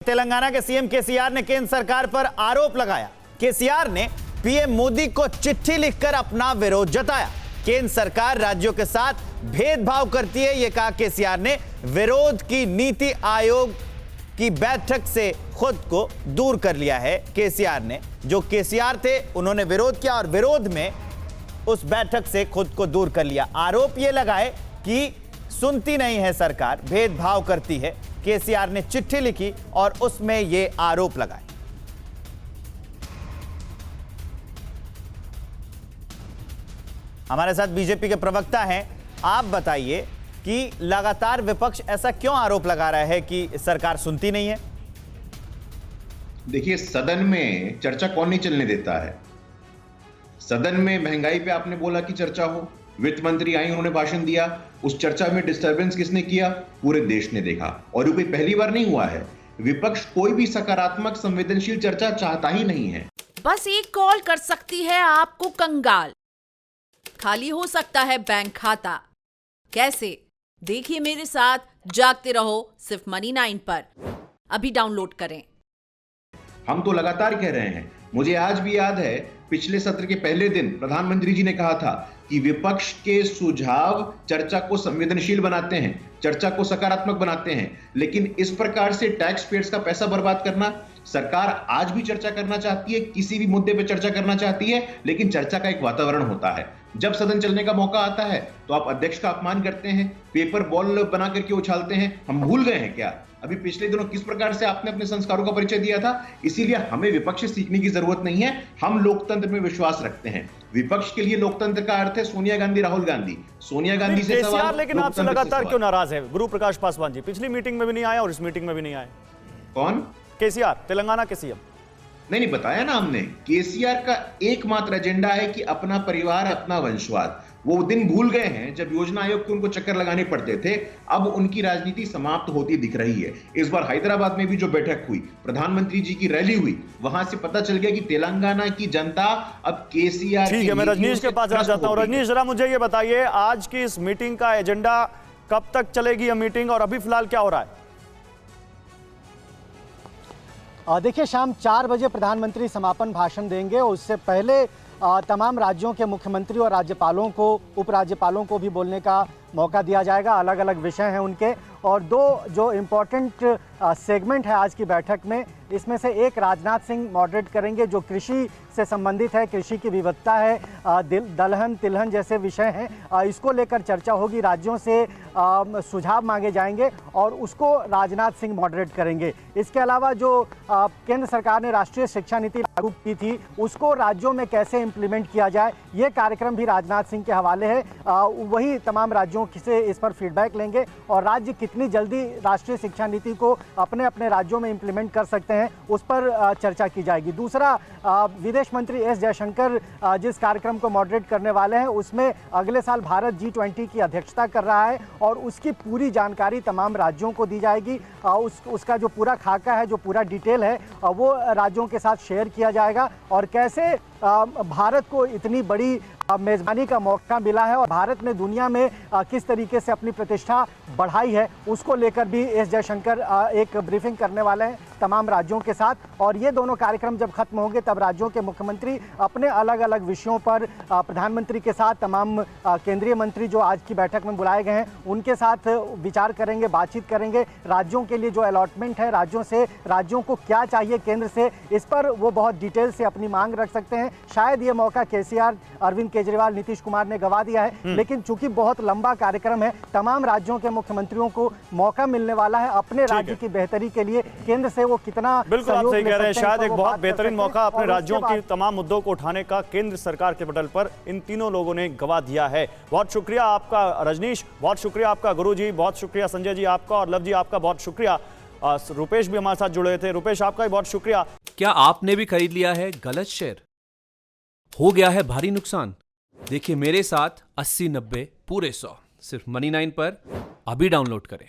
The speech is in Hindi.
तेलंगाना के सीएम केसीआर ने केंद्र सरकार पर आरोप लगाया। केसीआर ने पीएम मोदी को चिट्ठी लिखकर अपना विरोध जताया। केंद्र सरकार राज्यों के साथ भेदभाव करती है, यह कहा केसीआर ने। विरोध की नीति आयोग की बैठक से खुद को दूर कर लिया है केसीआर ने। जो केसीआर थे उन्होंने विरोध किया और विरोध में उस बैठक से खुद को दूर कर लिया। आरोप यह लगाए कि सुनती नहीं है सरकार, भेदभाव करती है। केसीआर ने चिट्ठी लिखी और उसमें यह आरोप लगाए। हमारे साथ बीजेपी के प्रवक्ता हैं, आप बताइए कि लगातार विपक्ष ऐसा क्यों आरोप लगा रहा है कि सरकार सुनती नहीं है? देखिए, सदन में चर्चा कौन नहीं चलने देता है। सदन में महंगाई पे आपने बोला कि चर्चा हो, वित्त मंत्री आई, उन्होंने भाषण दिया, उस चर्चा में डिस्टरबेंस किसने किया? पूरे देश ने देखा। और ये कोई पहली बार नहीं हुआ है। विपक्ष कोई भी सकारात्मक संवेदनशील चर्चा चाहता ही नहीं है। बस एक कॉल कर सकती है आपको कंगाल। खाली हो सकता है बैंक खाता। कैसे? देखिए मेरे साथ, जागते रहो सिर्फ मनी 9 पर। अभी डाउनलोड करें। हम तो लगातार कह रहे हैं। मुझे आज भी याद है, पिछले सत्र के पहले दिन प्रधानमंत्री जी ने कहा था कि विपक्ष के सुझाव चर्चा को संवेदनशील बनाते हैं, चर्चा को सकारात्मक बनाते हैं। लेकिन इस प्रकार से टैक्स पेयर्स का पैसा बर्बाद करना, सरकार आज भी चर्चा करना चाहती है, किसी भी मुद्दे पर चर्चा करना चाहती है, लेकिन चर्चा का एक वातावरण होता है। जब सदन चलने का मौका आता है तो आप अध्यक्ष का अपमान करते हैं, पेपर बॉल बना करके उछालते हैं। हम भूल गए हैं क्या अभी पिछले दिनों किस प्रकार से आपने अपने संस्कारों का परिचय दिया था? इसीलिए हमें विपक्ष से सीखने की जरूरत नहीं है। हम लोकतंत्र में विश्वास रखते हैं। विपक्ष के लिए लोकतंत्र का अर्थ है सोनिया गांधी, राहुल गांधी। सोनिया गांधी से सवाल, लेकिन आपसे लगातार क्यों नाराज है गुरु प्रकाश पासवान जी? पिछली मीटिंग में भी नहीं आया और इस मीटिंग में भी नहीं आए। कौन? केसीआर, तेलंगाना के सीएम। नहीं, बताया ना हमने। केसीआर का एकमात्र एजेंडा है कि अपना परिवार, अपना वंशवाद। वो दिन भूल गए हैं जब योजना आयोग के उनको चक्कर लगाने पड़ते थे। अब उनकी राजनीति समाप्त होती दिख रही है। इस बार हैदराबाद में भी जो बैठक हुई, प्रधानमंत्री जी की रैली हुई, वहां से पता चल गया कि तेलंगाना की जनता अब केसीआर। ठीक है, मैं रजनीश के पास जाना चाहता हूं। रजनीश, जरा मुझे ये बताइए, आज की इस मीटिंग का एजेंडा कब तक चलेगी यह मीटिंग और अभी फिलहाल क्या हो रहा है? देखिए, शाम 4 बजे प्रधानमंत्री समापन भाषण देंगे। उससे पहले तमाम राज्यों के मुख्यमंत्री और राज्यपालों को, उपराज्यपालों को भी बोलने का मौका दिया जाएगा। अलग अलग विषय हैं उनके, और दो जो इम्पोर्टेंट सेगमेंट है आज की बैठक में, इसमें से एक राजनाथ सिंह मॉडरेट करेंगे, जो कृषि से संबंधित है। कृषि की विविधता है, दलहन तिलहन जैसे विषय हैं, इसको लेकर चर्चा होगी। राज्यों से सुझाव मांगे जाएंगे और उसको राजनाथ सिंह मॉडरेट करेंगे। इसके अलावा जो केंद्र सरकार ने राष्ट्रीय शिक्षा नीति लागू की थी, उसको राज्यों में कैसे इम्प्लीमेंट किया जाए, ये कार्यक्रम भी राजनाथ सिंह के हवाले है। वही तमाम राज्यों से इस पर फीडबैक लेंगे और राज्य कितनी जल्दी राष्ट्रीय शिक्षा नीति को अपने अपने राज्यों में इम्प्लीमेंट कर सकते हैं, उस पर चर्चा की जाएगी। दूसरा, विदेश मंत्री एस जयशंकर जिस कार्यक्रम को मॉडरेट करने वाले हैं, उसमें अगले साल भारत G20 की अध्यक्षता कर रहा है और उसकी पूरी जानकारी तमाम राज्यों को दी जाएगी। उसका जो पूरा खाका है, जो पूरा डिटेल है, वो राज्यों के साथ शेयर किया जाएगा। और कैसे भारत को इतनी बड़ी मेज़बानी का मौका मिला है और भारत ने दुनिया में किस तरीके से अपनी प्रतिष्ठा बढ़ाई है, उसको लेकर भी एस जयशंकर एक ब्रीफिंग करने वाले हैं तमाम राज्यों के साथ। और ये दोनों कार्यक्रम जब खत्म होंगे तब राज्यों के मुख्यमंत्री अपने अलग अलग विषयों पर प्रधानमंत्री के साथ, तमाम केंद्रीय मंत्री जो आज की बैठक में बुलाए गए हैं, उनके साथ विचार करेंगे, बातचीत करेंगे। राज्यों के लिए जो अलॉटमेंट है, राज्यों को क्या चाहिए केंद्र से, इस पर वो बहुत डिटेल से अपनी मांग रख सकते हैं। शायद ये मौका केसीआर, अरविंद केजरीवाल, नीतीश कुमार ने गवा दिया है, लेकिन चूंकि बहुत लंबा कार्यक्रम है, तमाम राज्यों के मुख्यमंत्रियों को मौका मिलने वाला है अपने राज्य की बेहतरी के लिए। केंद्र से वो कितना, बिल्कुल आप सही कह रहे हैं, शायद एक बहुत बेहतरीन मौका अपने राज्यों के तमाम मुद्दों को उठाने का केंद्र सरकार के पटल पर इन तीनों लोगों ने गवा दिया है। बहुत शुक्रिया आपका रजनीश, बहुत शुक्रिया आपका गुरु जी, बहुत शुक्रिया संजय जी आपका, और लव जी आपका बहुत शुक्रिया। रुपेश भी हमारे साथ जुड़े थे। रुपेश, आपका भी बहुत शुक्रिया। क्या आपने भी खरीद लिया है गलत शेयर? हो गया है भारी नुकसान? देखिए मेरे साथ 80-90 पूरे 100 सिर्फ मनी 9 पर। अभी डाउनलोड करें।